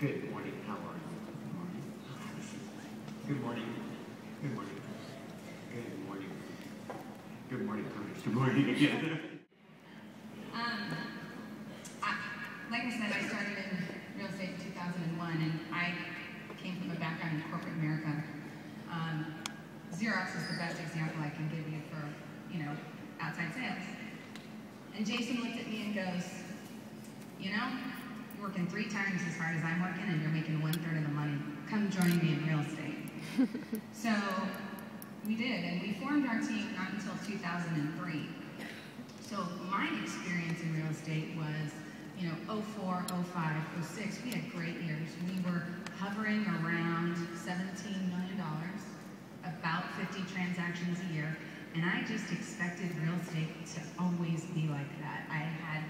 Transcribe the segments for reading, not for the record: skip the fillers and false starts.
Good morning. How are you? Good morning. Good morning. Good morning. Good morning, Thomas. Good morning again. Like I said, I started in real estate in 2001, and I came from a background in corporate America. Xerox is the best example I can give you for, outside sales. And Jason looked at me and goes, you're working 3 times as hard as I'm working, and you're making 1/3 of the money. Come join me in real estate. So we did, and we formed our team not until 2003. So my experience in real estate was, 04, 05, 06, we had great years. We were hovering around $17 million, about 50 transactions a year, and I just expected real estate to always be like that. I had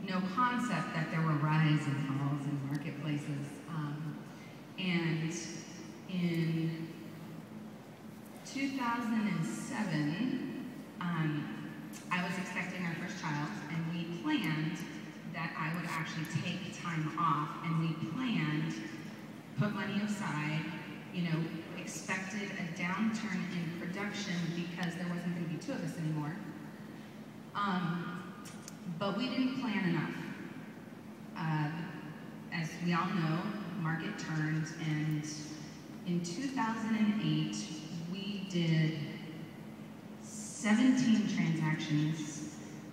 no concept that there were rise and falls in marketplaces. And in 2007, I was expecting our first child, and we planned that I would actually take time off, and we planned, put money aside, expected a downturn in production because there wasn't going to be 2 of us anymore. But we didn't plan enough. As we all know, the market turned, and in 2008, we did 17 transactions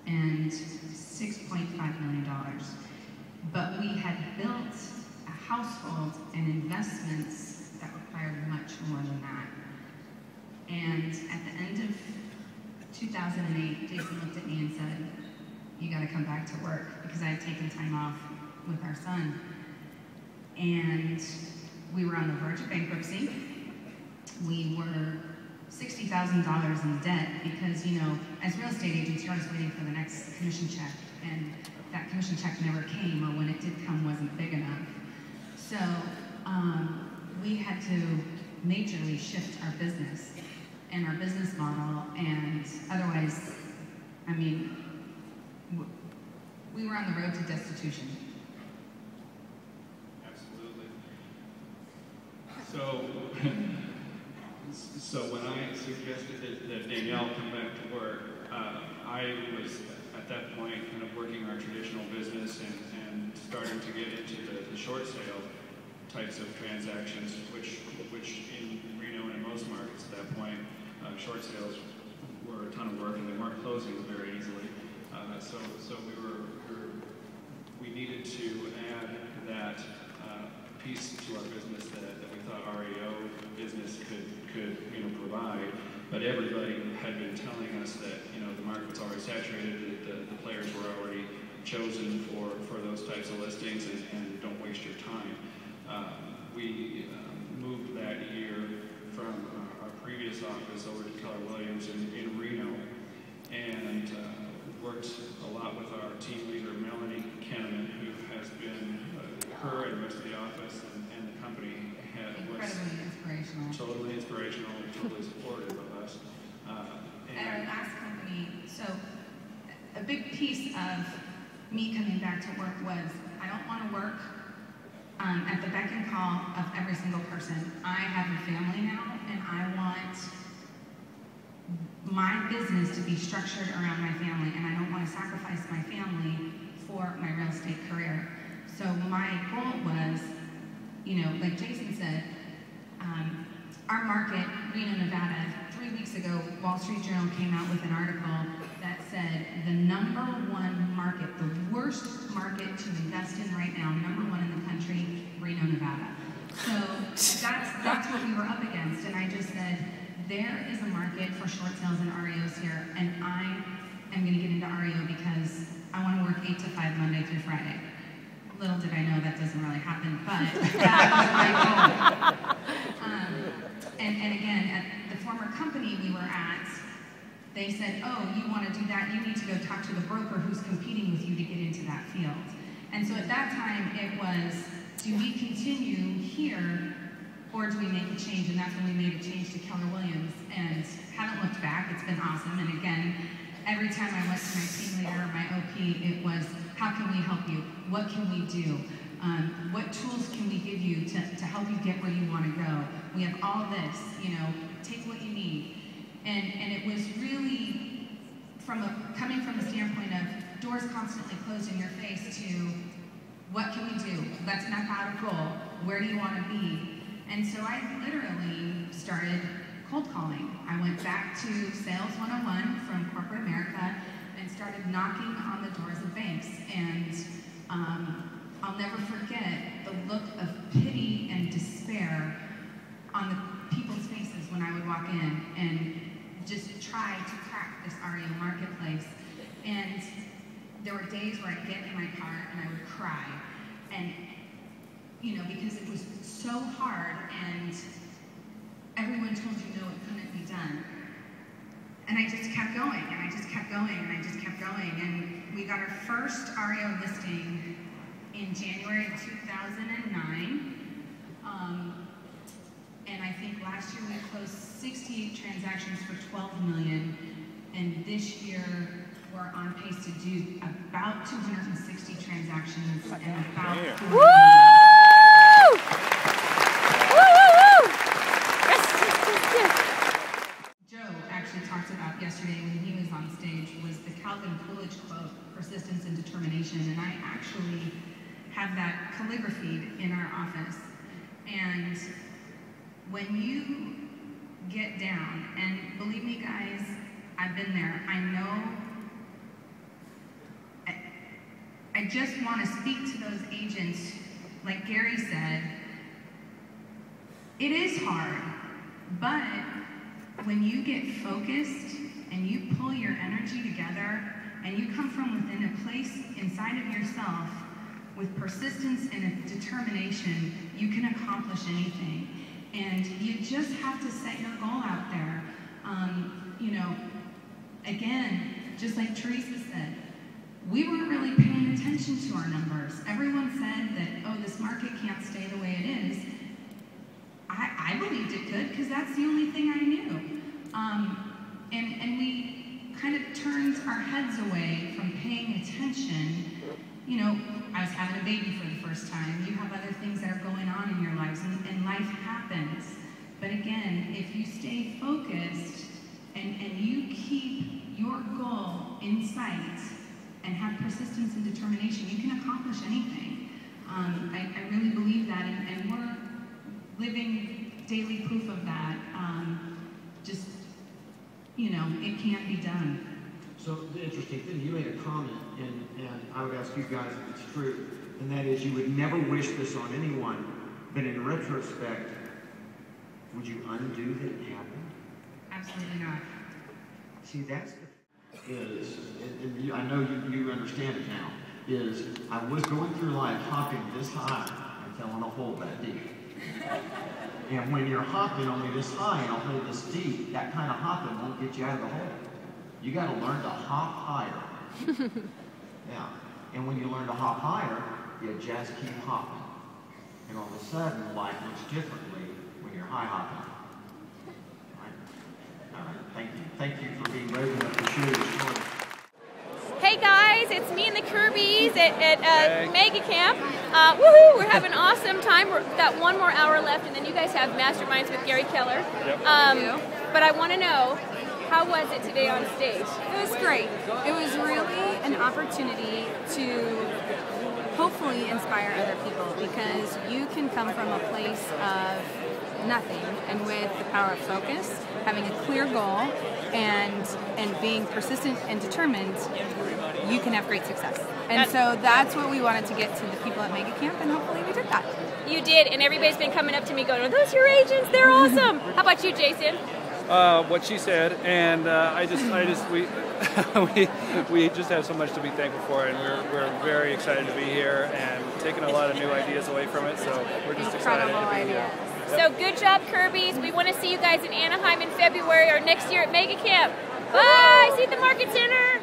and $6.5 million. But we had built a household and investments that required much more than that. And at the end of 2008, Jason looked at me and said, you gotta come back to work, because I had taken time off with our son. And we were on the verge of bankruptcy. We were $60,000 in debt because, as real estate agents, you're always waiting for the next commission check, and that commission check never came, or when it did come, wasn't big enough. So we had to majorly shift our business and our business model, and otherwise, we were on the road to destitution. Absolutely. So when I suggested that Danielle come back to work, I was at that point kind of working our traditional business and starting to get into the short sale types of transactions, which in Reno and in most markets at that point, short sales were a ton of work, and they weren't closing very easily. So we needed to add that piece to our business that we thought REO business could provide. But everybody had been telling us that the market was already saturated, that the players were already chosen for those types of listings, and don't waste your time. We moved that year from our previous office over to Keller Williams in Reno, and worked a lot with our team leader, Melanie Kenneman, who has been, her and the rest of the office and the company Incredibly inspirational. Totally inspirational, totally supportive of us. At our last company, so a big piece of me coming back to work was, I don't want to work at the beck and call of every single person. I have a family now, and I want my business to be structured around my family, and I don't want to sacrifice my family for my real estate career. So my goal was, like Jason said, our market, Reno, Nevada, 3 weeks ago, Wall Street Journal came out with an article that said the #1 market, the worst market to invest in right now, #1 in the country, Reno, Nevada. So that's what we were up against, and I just said, there is a market for short sales and REOs here, and I am going to get into REO because I want to work 8 to 5 Monday through Friday. Little did I know that doesn't really happen, but that was my goal. And again, at the former company we were at, they said, oh, you want to do that, you need to go talk to the broker who's competing with you to get into that field. And so at that time, it was, do we continue here, or do we make a change? And that's when we made a change to Keller Williams, and haven't looked back. It's been awesome. And again, every time I went to my team leader or my OP, it was, how can we help you? What can we do? What tools can we give you to help you get where you want to go? We have all this, you know, take what you need. And it was really coming from the standpoint of doors constantly closed in your face to what can we do? Let's map out a goal. Where do you want to be? And so I literally started cold calling. I went back to Sales 101 from corporate America and started knocking on the doors of banks. And I'll never forget the look of pity and despair on the people's faces when I would walk in and just try to crack this REO marketplace. And there were days where I'd get in my car and I would cry. And, you know, because it was so hard and everyone told you no, it couldn't be done. And I just kept going, and I just kept going, and I just kept going. And we got our first REO listing in January of 2009. And I think last year we closed 68 transactions for $12 million. And this year we're on pace to do about 260 transactions and about $4 million. Joe actually talked about yesterday when he was on stage was the Calvin Coolidge quote, persistence and determination, and I actually have that calligraphied in our office. And when you get down, and believe me guys, I've been there, I know, I just want to speak to those agents, like Gary said, it is hard, but when you get focused and you pull your energy together and you come from within a place inside of yourself with persistence and a determination, you can accomplish anything. And you just have to set your goal out there. You know, again, just like Teresa said, we weren't really paying attention to our numbers. Everyone said that, oh, this market can't stay the way it is. I believed it could because that's the only thing I knew. And we kind of turned our heads away from paying attention. You know, I was having a baby for the first time. You have other things that are going on in your lives, and life happens. But again, if you stay focused and you keep your goal in sight and have persistence and determination, you can accomplish anything. I really believe that, and we're living daily proof of that. Just, you know, it can be done. So the interesting thing, you made a comment, and I would ask you guys if it's true, and that is you would never wish this on anyone, but in retrospect, would you undo that it happened? Absolutely not. See, that's the is, and I know you understand it now, is I was going through life hopping this high and fell in a hole that deep. And when you're hopping only this high and a hole this deep, that kind of hopping won't get you out of the hole. You got to learn to hop higher. Yeah. And when you learn to hop higher, you just keep hopping. And all of a sudden, life looks differently when you're high hopping. All right. Thank you. Thank you for being brave enough to share your story. Hey guys, it's me and the Kirbys at Mega Camp. Woohoo! We're having an awesome time. We've got one more hour left, and then you guys have Masterminds with Gary Keller. Yep. But I want to know, how was it today on stage? It was great. It was really an opportunity to hopefully inspire other people, because you can come from a place of nothing, and with the power of focus, having a clear goal, and being persistent and determined, you can have great success. And so that's what we wanted to get to the people at Mega Camp, and hopefully we did that. You did, and everybody's been coming up to me going, are those your agents? They're awesome. How about you, Jason? What she said, and we just have so much to be thankful for, and we're very excited to be here and taking a lot of new ideas away from it. So we're just excited to be here. So good job, Kirby's. We want to see you guys in Anaheim in February or next year at Mega Camp. Bye. See you at the Market Center.